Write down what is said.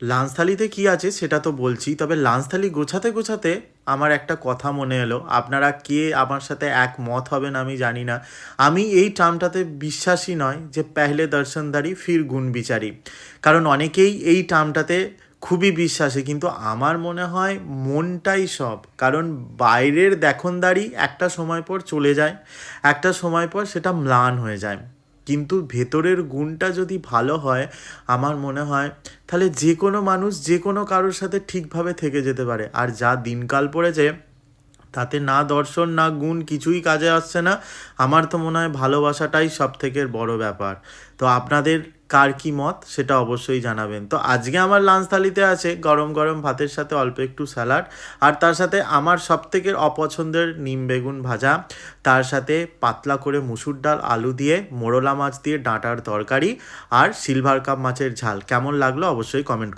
Lunch থালিতে কী আছে সেটা তো বলছি, তবে লাঞ্চ থালি গোছাতে গোছাতে আমার একটা কথা মনে এলো। আপনারা কে আমার সাথে একমত হবেন আমি জানি না। আমি এই টার্মটাতে বিশ্বাসী নয় যে পেহলে দর্শনদারি ফির গুণ বিচারি, কারণ অনেকেই এই টার্মটাতে খুবই বিশ্বাসী, কিন্তু আমার মনে হয় মনটাই সব। কারণ বাইরের দেখনদারি একটা সময় পর চলে যায়, একটা সময় পর সেটা ম্লান হয়ে যায়, কিন্তু ভেতরের গুণটা যদি ভালো হয় আমার মনে হয় তাহলে যে কোনো মানুষ যে কোনো কারোর সাথে ঠিকভাবে থেকে যেতে পারে। আর যা দিনকাল পড়েছে তাতে না দর্শন না গুণ কিছুই কাজে আসছে না। আমার তো মনে হয় ভালোবাসাটাই সব থেকে বড় ব্যাপার। তো আপনাদের কার কী মত সেটা অবশ্যই জানাবেন। তো আজকে আমার লাঞ্চ থালিতে আছে গরম গরম ভাতের সাথে অল্প একটু স্যালাড, আর তার সাথে আমার সব থেকে অপছন্দের নিম বেগুন ভাজা, তার সাথে পাতলা করে মুসুর ডাল আলু দিয়ে মোরলা মাছ দিয়ে ডাঁটার তরকারি, আর সিলভার কাপ মাছের ঝাল। কেমন লাগলো অবশ্যই কমেন্ট